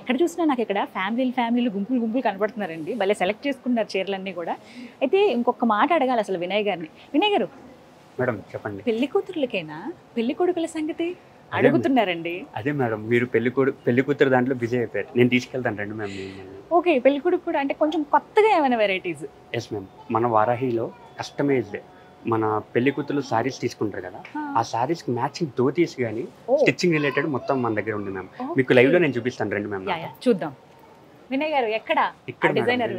ఎక్కడ చూసినా నాకు ఇక్కడ ఫ్యామిలీలు గుంపులు కనబడుతున్నారండి. భలే సెలెక్ట్ చేసుకున్నారు చీరలన్నీ కూడా. అయితే ఇంకొక మాట అడగాలి అసలు వినయ్ గారిని. వినయ్ గారు, మేడం చెప్పండి. పెళ్లి కూతుర్లకేనా పెళ్లి కొడుకుల సంగతి అడుగుతున్నారండి? అదే మేడం, మీరు పెళ్లి కూతురు దాంట్లో బిజీ అయిపోయారు. నేను తీసుకెళ్తాను రండి మ్యామ్. ఓకే, పెళ్లి కొడుకు కూడా అంటే కొంచెం కొత్తగా ఏమైనా వెరైటీస్? ఎస్ మ్యామ్, మన వారాహిలో కస్టమైజ్డ్ మన పెళ్లి కూతురు సారీస్ తీసుకుంటారు కదా, ఆ సారీస్ కి మ్యాచింగ్ ధోతీస్ కానీ స్టిచ్చింగ్ రిలేటెడ్ మొత్తం మన దగ్గర ఉంది మ్యామ్. మీకు లైవ్ లో నేను చూపిస్తాను రండి మ్యామ్. చూద్దాం. వినయ్ గారు ఎక్కడ డిజైనర్?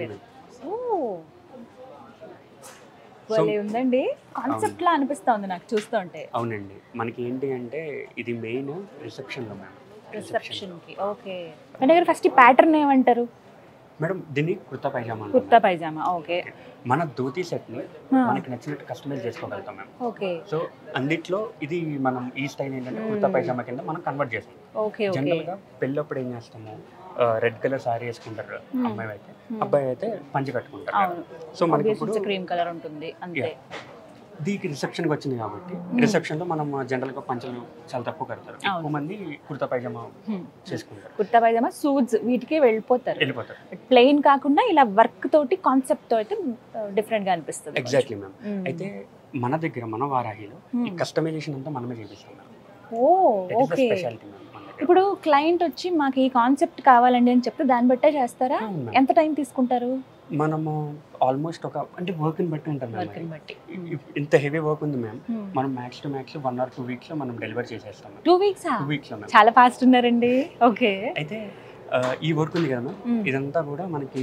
ఉందండి, కాన్సెప్ట్ లా అనిపిస్తుంది నాకు చూస్తుంటే. అవునండి, మనకి ఏంటి అంటే ఇది మెయిన్ రిసెప్షన్ లో మ్యామ్. రిసెప్షన్ కి. ఓకే, వినయ్ గారు ఫస్ట్ ఈ ప్యాటర్న్ ఏమంటారు? మేడం దీన్ని కుర్తా పైజామా. కుర్తా పైజామా, ఓకే. మన ధోతీ సెట్ ని మనకి నచ్చినట్టు కస్టమైజ్ చేసుకోగలుగుతాం మ్యామ్. ఓకే. సో అన్నిట్లో ఇది మనం ఈ స్టైల్ ఏంటంటే కుర్తా పైజామా కింద మనం కన్వర్ట్ చేస్తాం. ఓకే. జనరల్ గా పెళ్ళప్పుడు ఏం చేస్తాము, రెడ్ కలర్ సారీ వేసుకుంటారు అమ్మాయి అయితే, అబ్బాయి అయితే పంచి కట్టుకుంటారు. సో మనకి ఇప్పుడు క్రీమ్ కలర్ ఉంటుంది అంతే. దీనికి రిసెప్షన్కి వచ్చింది కాబట్టి రిసెప్షన్ లో మనం జనరల్ గా పంచలు చాలా తక్కువ కడతారు. ఎక్కువ మంది కుర్తా పైజామా చేసుకుంటారు. కుర్తా పైజామా సూట్స్ వీటికి వెళ్ళిపోతారు. ప్లెయిన్ కాకుండా ఇలా వర్క్ తోటి కాన్సెప్ట్ తో అయితే డిఫరెంట్ గా అనిపిస్తుంది. Exactly ma'am. అయితే మన దగ్గర మన వారాహిలో ఈ కస్టమైజేషన్ అంతా మనమే చేపిస్తాం. Speciality ma'am. ఇప్పుడు క్లయింట్ వచ్చి మాకు ఈ కాన్సెప్ట్ కావాలండి అని చెప్తే దాన్ని బట్టే చేస్తారా? ఎంత టైం తీసుకుంటారు? మనము ఆల్మోస్ట్ ఒక అంటే వర్క్ ని బట్టి ఉంటాం. ఇంత హెవీ వర్క్ ఉంది మ్యామ్, మనం max to max 1 or 2 weeks లో మనం డెలివర్ చేసేస్తాం. 2 weeks లో చాలా ఫాస్ట్ ఉన్నారండి. ఓకే. అయితే ఈ వర్క్ ఉంది కదా మ్యామ్, ఇదంతా కూడా మనకి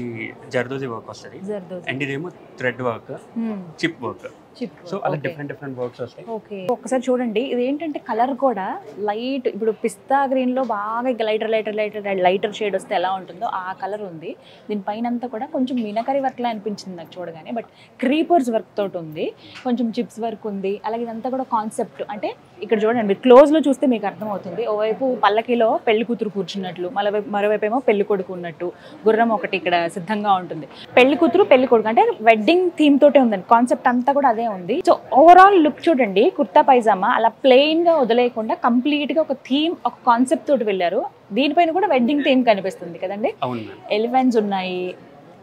జర్దోజీ వర్క్ వస్తుంది. అండ్ ఇదేమో thread work, chip work. So అలా డిఫరెంట్ వర్క్స్ వస్తాయి. ఓకే, ఒకసారి చూడండి. ఇది ఏంటంటే కలర్ కూడా లైట్, ఇప్పుడు పిస్తా గ్రీన్ లో బాగా లైటర్ షేడ్ వస్తే ఎలా ఉంటుందో ఆ కలర్ ఉంది. దీనిపైన అంతా కూడా కొంచెం మీనకరి వర్క్ లా అనిపించింది నాకు చూడగానే. బట్ క్రీపర్స్ వర్క్ తోటి ఉంది, కొంచెం చిప్స్ వర్క్ ఉంది. అలాగే ఇదంతా కూడా కాన్సెప్ట్ అంటే ఇక్కడ చూడండి, క్లోజ్ లో చూస్తే మీకు అర్థమవుతుంది. ఓవైపు పల్లకిలో పెళ్లి కూతురు కూర్చున్నట్లు, మరోవైపు ఏమో పెళ్లి కొడుకు ఉన్నట్టు, గుర్రం ఒకటి ఇక్కడ సిద్ధంగా ఉంటుంది. పెళ్లి కూతురు పెళ్లి కొడుకు అంటే వెడ్డింగ్ థీమ్ తోటే ఉందండి. కాన్సెప్ట్ అంతా కూడా అదే ఉంది. సో ఓవరాల్ లుక్ చూడండి, కుర్తా పైజామా అలా ప్లెయిన్ గా వదిలేయకుండా కంప్లీట్ గా ఒక థీమ్, ఒక కాన్సెప్ట్ తోటి వెళ్ళారు. దీనిపైన కూడా వెడ్డింగ్ థీమ్ కనిపిస్తుంది కదండి. ఎలిఫెంట్స్ ఉన్నాయి,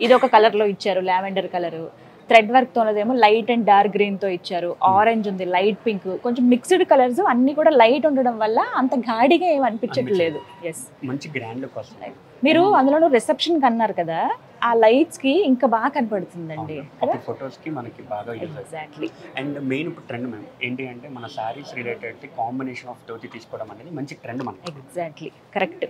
ఇది ఒక కలర్ లో ఇచ్చారు, లావెండర్ కలర్. థ్రెడ్ వర్క్ తోనేదేమో లైట్ అండ్ డార్క్ గ్రీన్ తో ఇచ్చారు. ఆరెంజ్ ఉంది, లైట్ పింక్, కొంచెం మిక్స్డ్ కలర్స్ అన్ని కూడా లైట్ ఉండడం వల్ల అంత గాడిగా ఏమి అనిపించట్లేదు. ఎస్, మంచి గ్రాండ్ లుక్ వస్తుంది. మీరు అందులో రిసెప్షన్ కి అన్నారు కదా, ఆ లైట్స్ కి ఇంకా బాగా కనపడుతుందండి ఫొటోస్ కి మనకి బాగా. ఎగ్జాక్ట్లీ. అండ్ మెయిన్ ఇప్పుడు ట్రెండ్ మ్యామ్ ఏంటి అంటే మన saris related combination of dhoti తీసుకోవడం అనేది మంచి ట్రెండ్ మనకి. Exactly, correct.